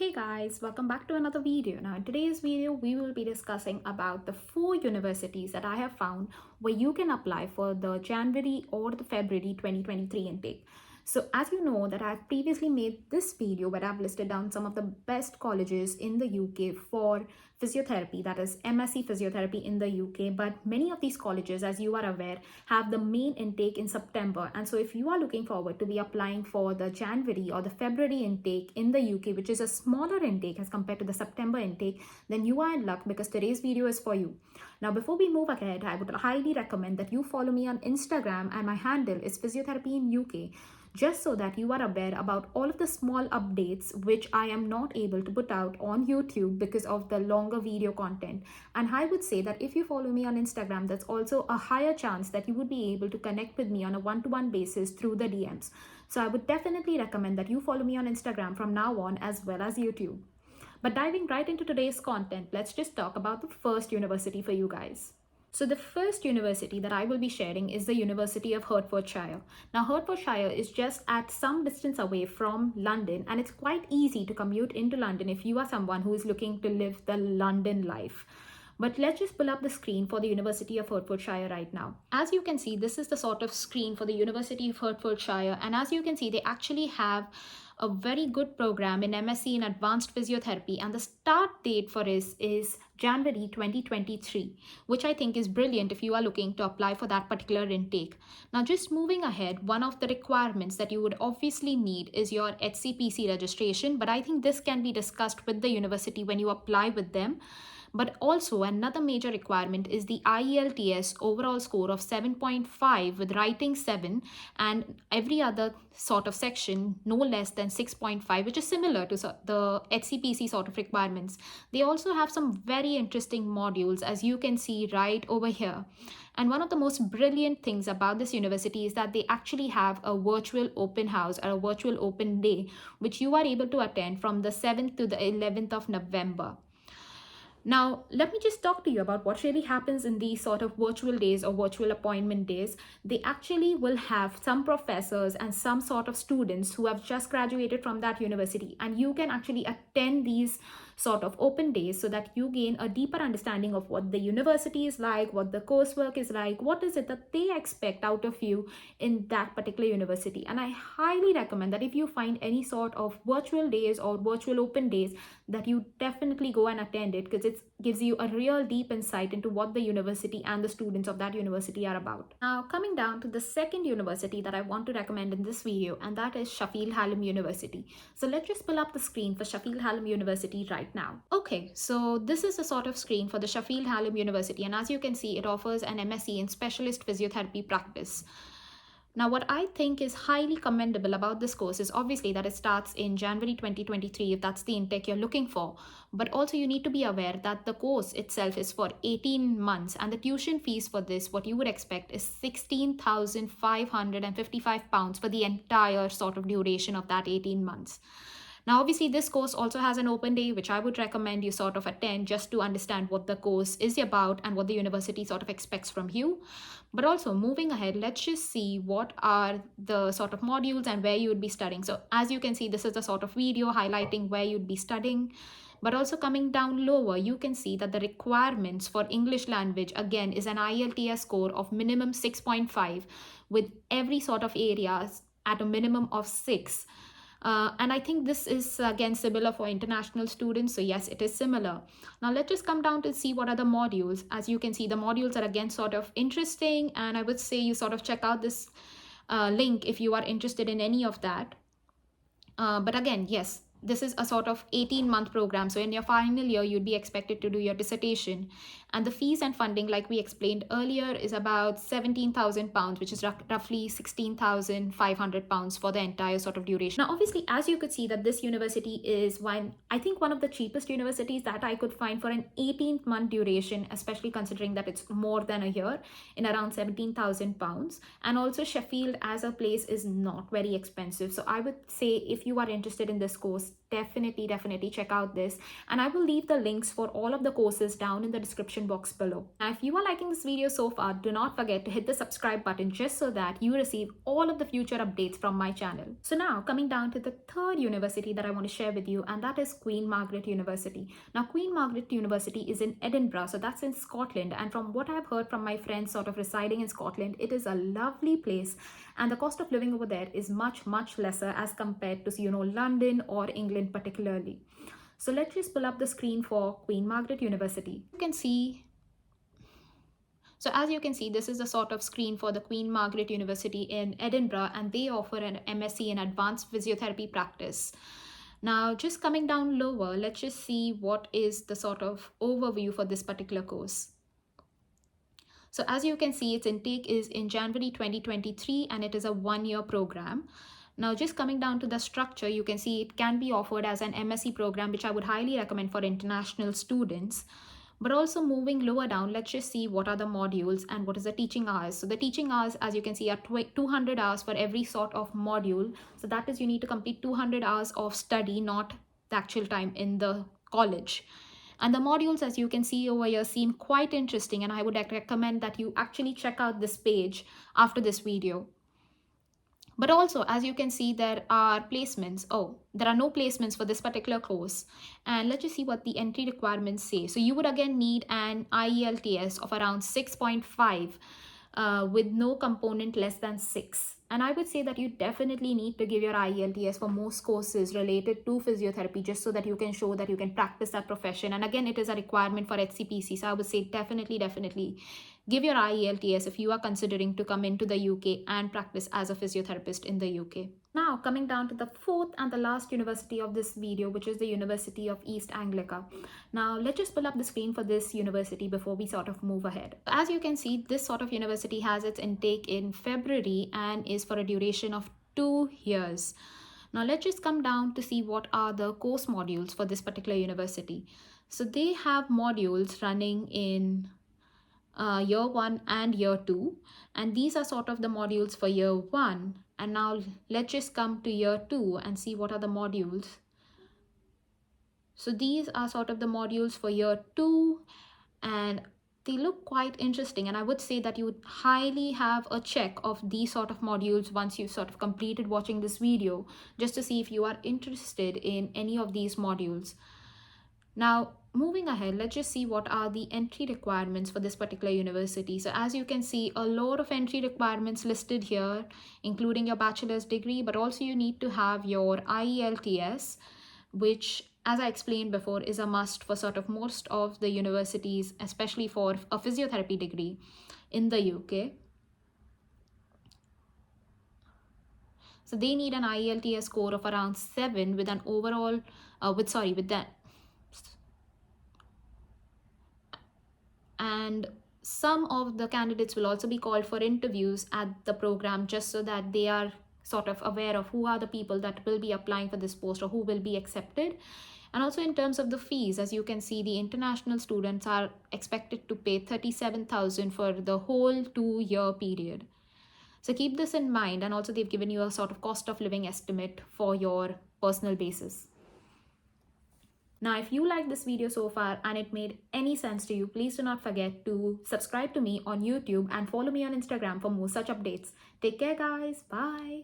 Hey guys, welcome back to another video. Now in today's video we will be discussing about the 4 universities that I have found where you can apply for the January or the February 2023 intake. So as you know that I've previously made this video where I've listed down some of the best colleges in the UK for physiotherapy, that is MSc physiotherapy in the UK, but many of these colleges, as you are aware, have the main intake in September. And so if you are looking forward to be applying for the January or the February intake in the UK, which is a smaller intake as compared to the September intake, then you are in luck because today's video is for you. Now before we move ahead, I would highly recommend that you follow me on Instagram, and my handle is physiotherapy in UK, just so that you are aware about all of the small updates which I am not able to put out on YouTube because of the longer video content. And I would say that if you follow me on Instagram, that's also a higher chance that you would be able to connect with me on a one-to-one basis through the DMs. So I would definitely recommend that you follow me on Instagram from now on, as well as YouTube. But diving right into today's content, let's just talk about the first university for you guys. So the first university that I will be sharing is the University of Hertfordshire. Now Hertfordshire is just at some distance away from London, and it's quite easy to commute into London if you are someone who is looking to live the London life. But let's just pull up the screen for the University of Hertfordshire right now. As you can see, this is the sort of screen for the University of Hertfordshire, and as you can see, they actually have a very good program in MSc in Advanced Physiotherapy, and the start date for this is January 2023, which I think is brilliant if you are looking to apply for that particular intake. Now just moving ahead, one of the requirements that you would obviously need is your HCPC registration, but I think this can be discussed with the university when you apply with them. But also another major requirement is the IELTS overall score of 7.5 with writing 7, and every other sort of section no less than 6.5, which is similar to the HCPC sort of requirements. They also have some very interesting modules, as you can see right over here. And one of the most brilliant things about this university is that they actually have a virtual open house or a virtual open day, which you are able to attend from the 7th to the 11th of November. Now, let me just talk to you about what really happens in these sort of virtual days or virtual appointment days. They actually will have some professors and some sort of students who have just graduated from that university, and you can actually attend these sort of open days so that you gain a deeper understanding of what the university is like, what the coursework is like, what is it that they expect out of you in that particular university. And I highly recommend that if you find any sort of virtual days or virtual open days, that you definitely go and attend it, because it gives you a real deep insight into what the university and the students of that university are about. Now coming down to the second university that I want to recommend in this video, and that is Sheffield Hallam University. So let's just pull up the screen for Sheffield Hallam University right now. Okay, so this is a sort of screen for the Sheffield Hallam University, and as you can see, it offers an MSc in Specialist Physiotherapy Practice. Now, what I think is highly commendable about this course is obviously that it starts in January 2023, if that's the intake you're looking for. But also you need to be aware that the course itself is for 18 months, and the tuition fees for this, what you would expect, is £16,555 for the entire sort of duration of that 18 months. Now, obviously, this course also has an open day, which I would recommend you sort of attend just to understand what the course is about and what the university sort of expects from you. But also moving ahead, let's just see what are the sort of modules and where you would be studying. So as you can see, this is the sort of video highlighting where you'd be studying. But also coming down lower, you can see that the requirements for English language, again, is an IELTS score of minimum 6.5 with every sort of areas at a minimum of 6. And I think this is again similar for international students. So yes, it is similar. Now let's just come down to see what are the modules. As you can see, the modules are again sort of interesting, and I would say you sort of check out this link if you are interested in any of that. But again, yes, this is a sort of 18-month program. So in your final year, you'd be expected to do your dissertation. And the fees and funding, like we explained earlier, is about £17,000, which is roughly £16,500 for the entire sort of duration. Now, obviously, as you could see, that this university is one of the cheapest universities that I could find for an 18-month duration, especially considering that it's more than a year, in around £17,000. And also Sheffield as a place is not very expensive. So I would say if you are interested in this course, definitely check out this, and I will leave the links for all of the courses down in the description box below. Now if you are liking this video so far, do not forget to hit the subscribe button just so that you receive all of the future updates from my channel. So now coming down to the third university that I want to share with you, and that is Queen Margaret University. Now Queen Margaret University is in Edinburgh, so that's in Scotland, and from what I've heard from my friends sort of residing in Scotland, it is a lovely place, and the cost of living over there is much lesser as compared to London or England particularly. So let's just pull up the screen for Queen Margaret University. As you can see, this is the sort of screen for the Queen Margaret University in Edinburgh, and they offer an MSc in Advanced Physiotherapy Practice. Now, just coming down lower, let's just see what is the sort of overview for this particular course. So as you can see, its intake is in January 2023, and it is a one-year program. Now, just coming down to the structure, you can see it can be offered as an MSc program, which I would highly recommend for international students. But also moving lower down, let's just see what are the modules and what is the teaching hours. So the teaching hours, as you can see, are 200 hours for every sort of module. So that is, you need to complete 200 hours of study, not the actual time in the college. And the modules, as you can see over here, seem quite interesting, and I would recommend that you actually check out this page after this video. But also, as you can see, there are placements. There are no placements for this particular course. And let's just see what the entry requirements say. So you would again need an IELTS of around 6.5 with no component less than 6. And I would say that you definitely need to give your IELTS for most courses related to physiotherapy, just so that you can show that you can practice that profession. And again, it is a requirement for HCPC. So I would say definitely give your IELTS if you are considering to come into the UK and practice as a physiotherapist in the UK. Now, coming down to the fourth and the last university of this video, which is the University of East Anglia. Now, let's just pull up the screen for this university before we sort of move ahead. As you can see, this sort of university has its intake in February and is for a duration of 2 years. Now, let's just come down to see what are the course modules for this particular university. So they have modules running in year 1 and year 2, and these are sort of the modules for year 1. And now let's just come to year 2 and see what are the modules. So these are sort of the modules for year 2, and they look quite interesting, and I would say that you would highly have a check of these sort of modules once you've sort of completed watching this video, just to see if you are interested in any of these modules. Now, moving ahead, let's just see what are the entry requirements for this particular university. So as you can see, a lot of entry requirements listed here, including your bachelor's degree, but also you need to have your IELTS, which, as I explained before, is a must for sort of most of the universities, especially for a physiotherapy degree in the UK. So they need an IELTS score of around 7 with an overall, and some of the candidates will also be called for interviews at the program, just so that they are sort of aware of who are the people that will be applying for this post or who will be accepted. And also in terms of the fees, as you can see, the international students are expected to pay 37,000 for the whole 2-year period. So keep this in mind, and also they've given you a sort of cost of living estimate for your personal basis. Now, if you like this video so far and it made any sense to you, please do not forget to subscribe to me on YouTube and follow me on Instagram for more such updates. Take care, guys. Bye.